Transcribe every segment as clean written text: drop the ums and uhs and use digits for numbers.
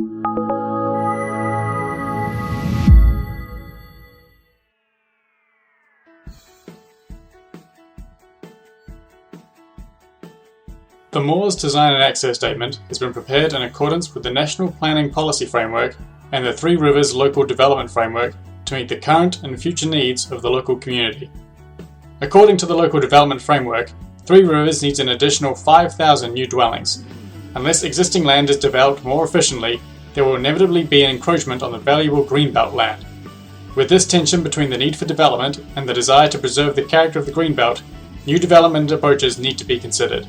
The Moors Design and Access Statement has been prepared in accordance with the National Planning Policy Framework and the Three Rivers Local Development Framework to meet the current and future needs of the local community. According to the Local Development Framework, Three Rivers needs an additional 5,000 new dwellings. Unless existing land is developed more efficiently, there will inevitably be an encroachment on the valuable greenbelt land. With this tension between the need for development and the desire to preserve the character of the greenbelt, new development approaches need to be considered.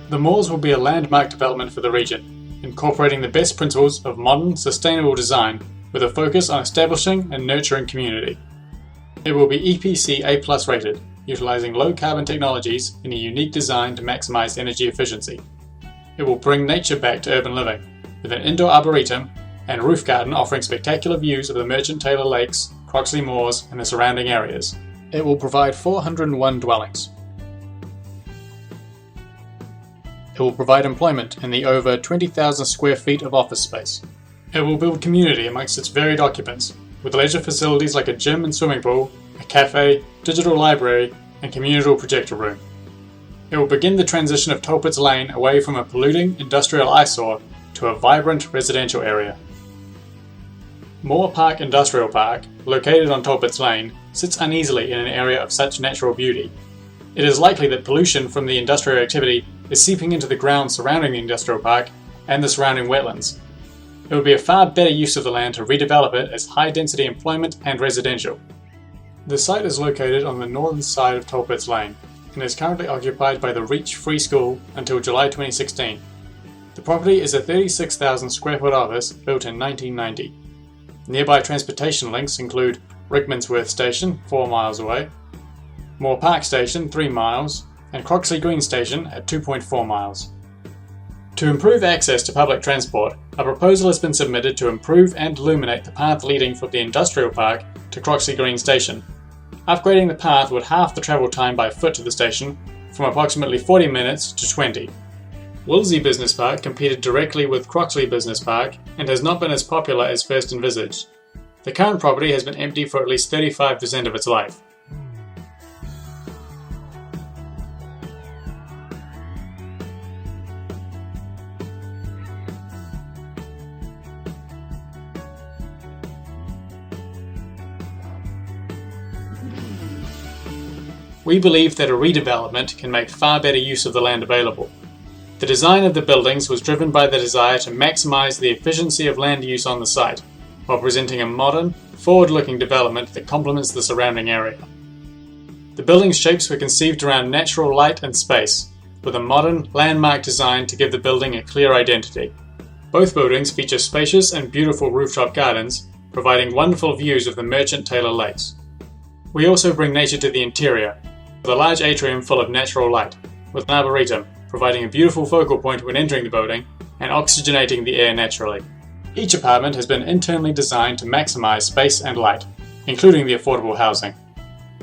The Moors will be a landmark development for the region, incorporating the best principles of modern, sustainable design with a focus on establishing and nurturing community. It will be EPC A+ rated, utilising low-carbon technologies in a unique design to maximise energy efficiency. It will bring nature back to urban living, with an indoor arboretum and roof garden offering spectacular views of the Merchant Taylor Lakes, Croxley Moors and the surrounding areas. It will provide 401 dwellings. It will provide employment in the over 20,000 square feet of office space. It will build community amongst its varied occupants, with leisure facilities like a gym and swimming pool, a café, digital library, and communal projector room. It will begin the transition of Tolpits Lane away from a polluting industrial eyesore to a vibrant residential area. Moore Park Industrial Park, located on Tolpits Lane, sits uneasily in an area of such natural beauty. It is likely that pollution from the industrial activity is seeping into the ground surrounding the industrial park and the surrounding wetlands. It would be a far better use of the land to redevelop it as high-density employment and residential. The site is located on the northern side of Tolpits Lane and is currently occupied by the Reach Free School until July 2016. The property is a 36,000 square foot office built in 1990. Nearby transportation links include Rickmansworth Station, 4 miles away, Moore Park Station, 3 miles, and Croxley Green Station at 2.4 miles. To improve access to public transport, a proposal has been submitted to improve and illuminate the path leading from the industrial park to Croxley Green Station. Upgrading the path would halve the travel time by foot to the station from approximately 40 minutes to 20. Willsey Business Park competed directly with Croxley Business Park and has not been as popular as first envisaged. The current property has been empty for at least 35% of its life. We believe that a redevelopment can make far better use of the land available. The design of the buildings was driven by the desire to maximise the efficiency of land use on the site, while presenting a modern, forward-looking development that complements the surrounding area. The building's shapes were conceived around natural light and space, with a modern, landmark design to give the building a clear identity. Both buildings feature spacious and beautiful rooftop gardens, providing wonderful views of the Merchant Taylor Lakes. We also bring nature to the interior, with a large atrium full of natural light, with an arboretum providing a beautiful focal point when entering the building and oxygenating the air naturally. Each apartment has been internally designed to maximise space and light, including the affordable housing.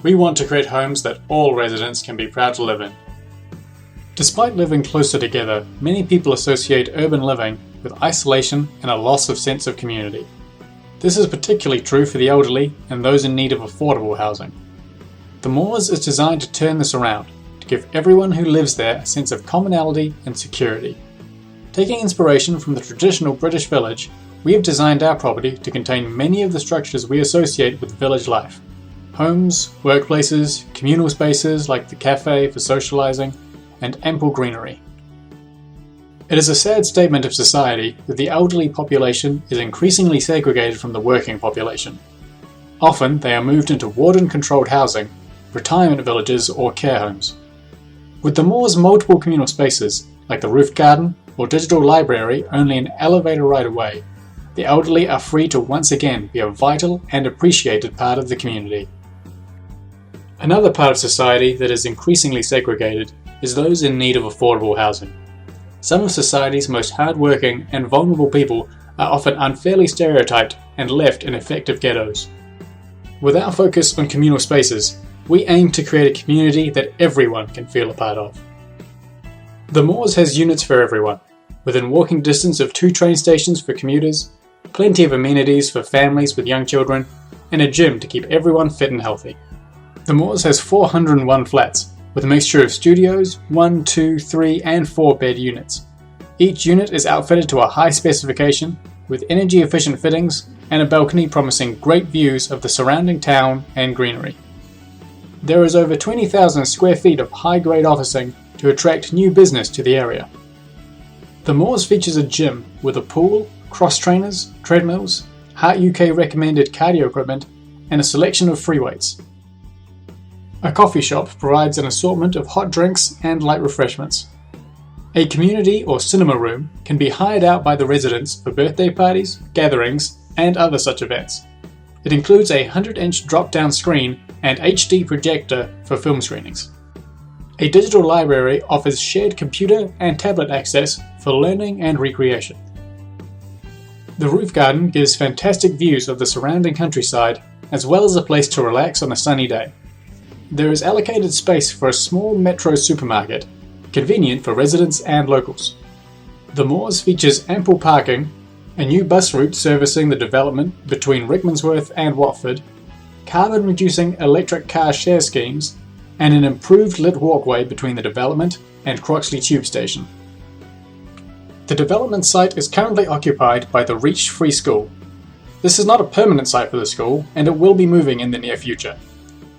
We want to create homes that all residents can be proud to live in. Despite living closer together, many people associate urban living with isolation and a loss of sense of community. This is particularly true for the elderly and those in need of affordable housing. The Moors is designed to turn this around, to give everyone who lives there a sense of commonality and security. Taking inspiration from the traditional British village, we have designed our property to contain many of the structures we associate with village life. Homes, workplaces, communal spaces like the café for socialising, and ample greenery. It is a sad statement of society that the elderly population is increasingly segregated from the working population. Often they are moved into warden-controlled housing, retirement villages or care homes. With the Moors' multiple communal spaces, like the roof garden or digital library only an elevator ride away, the elderly are free to once again be a vital and appreciated part of the community. Another part of society that is increasingly segregated is those in need of affordable housing. Some of society's most hard-working and vulnerable people are often unfairly stereotyped and left in effective ghettos. With our focus on communal spaces, we aim to create a community that everyone can feel a part of. The Moors has units for everyone. within walking distance of 2 train stations for commuters, plenty of amenities for families with young children, and a gym to keep everyone fit and healthy. The Moors has 401 flats, with a mixture of studios, 1, 2, 3 and 4 bed units. Each unit is outfitted to a high specification, with energy efficient fittings and a balcony promising great views of the surrounding town and greenery. There is over 20,000 square feet of high-grade officing to attract new business to the area. The Moors features a gym with a pool, cross trainers, treadmills, Heart UK recommended cardio equipment, and a selection of free weights. A coffee shop provides an assortment of hot drinks and light refreshments. A community or cinema room can be hired out by the residents for birthday parties, gatherings, and other such events. It includes a 100-inch drop-down screen and HD projector for film screenings. A digital library offers shared computer and tablet access for learning and recreation. The roof garden gives fantastic views of the surrounding countryside, as well as a place to relax on a sunny day. There is allocated space for a small metro supermarket, convenient for residents and locals. The Moors features ample parking, a new bus route servicing the development between Rickmansworth and Watford, carbon-reducing electric car share schemes, and an improved lit walkway between the development and Croxley Tube Station. The development site is currently occupied by the Reach Free School. This is not a permanent site for the school, and it will be moving in the near future.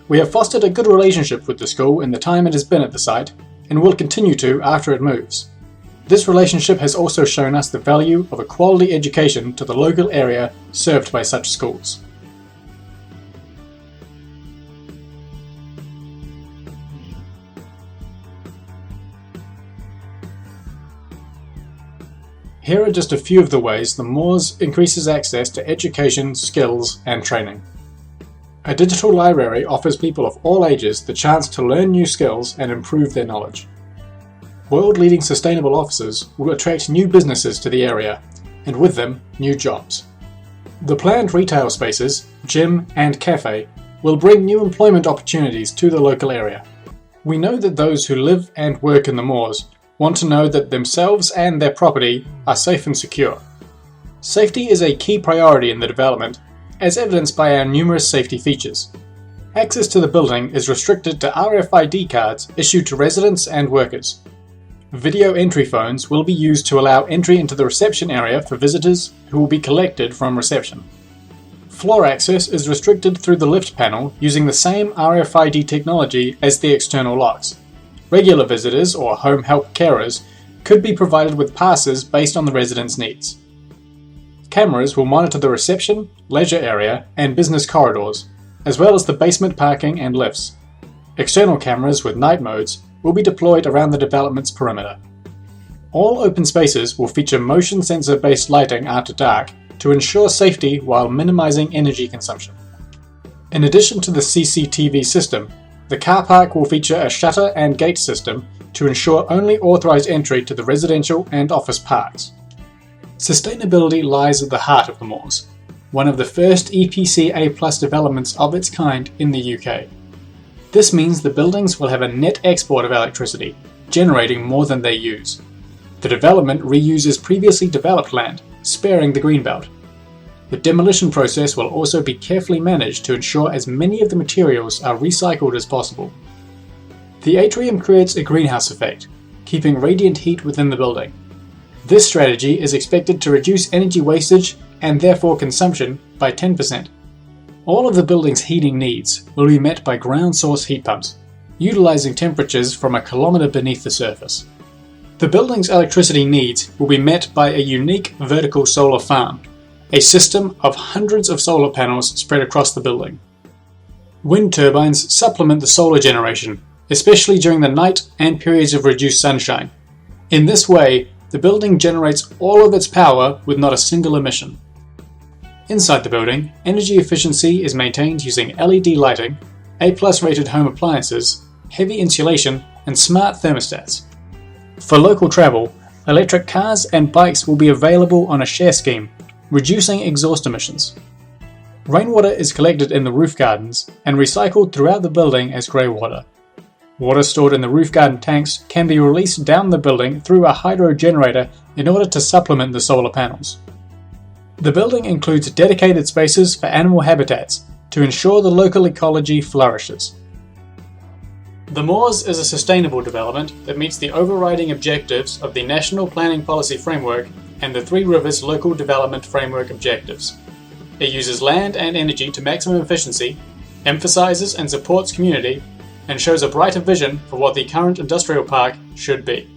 We have fostered a good relationship with the school in the time it has been at the site, and will continue to after it moves. This relationship has also shown us the value of a quality education to the local area served by such schools. Here are just a few of the ways the Moors increases access to education, skills, and training. A digital library offers people of all ages the chance to learn new skills and improve their knowledge. World-leading sustainable offices will attract new businesses to the area, and with them, new jobs. The planned retail spaces, gym and café, will bring new employment opportunities to the local area. We know that those who live and work in the Moors want to know that themselves and their property are safe and secure. Safety is a key priority in the development, as evidenced by our numerous safety features. Access to the building is restricted to RFID cards issued to residents and workers. Video entry phones will be used to allow entry into the reception area for visitors who will be collected from reception. Floor access is restricted through the lift panel using the same RFID technology as the external locks. Regular visitors or home help carers could be provided with passes based on the residents' needs. Cameras will monitor the reception, leisure area, and business corridors, as well as the basement parking and lifts. External cameras with night modes will be deployed around the development's perimeter. All open spaces will feature motion sensor-based lighting after dark to ensure safety while minimizing energy consumption. In addition to the CCTV system, the car park will feature a shutter and gate system to ensure only authorized entry to the residential and office parks. Sustainability lies at the heart of the Moors, one of the first EPC A+ developments of its kind in the UK. This means the buildings will have a net export of electricity, generating more than they use. The development reuses previously developed land, sparing the greenbelt. The demolition process will also be carefully managed to ensure as many of the materials are recycled as possible. The atrium creates a greenhouse effect, keeping radiant heat within the building. This strategy is expected to reduce energy wastage and therefore consumption by 10%. All of the building's heating needs will be met by ground source heat pumps, utilising temperatures from a kilometre beneath the surface. The building's electricity needs will be met by a unique vertical solar farm, a system of hundreds of solar panels spread across the building. Wind turbines supplement the solar generation, especially during the night and periods of reduced sunshine. In this way, the building generates all of its power with not a single emission. Inside the building, energy efficiency is maintained using LED lighting, A+ rated home appliances, heavy insulation, and smart thermostats. For local travel, electric cars and bikes will be available on a share scheme, reducing exhaust emissions. Rainwater is collected in the roof gardens and recycled throughout the building as grey water. Water stored in the roof garden tanks can be released down the building through a hydro generator in order to supplement the solar panels. The building includes dedicated spaces for animal habitats to ensure the local ecology flourishes. The Moors is a sustainable development that meets the overriding objectives of the National Planning Policy Framework and the Three Rivers Local Development Framework objectives. It uses land and energy to maximum efficiency, emphasises and supports community, and shows a brighter vision for what the current industrial park should be.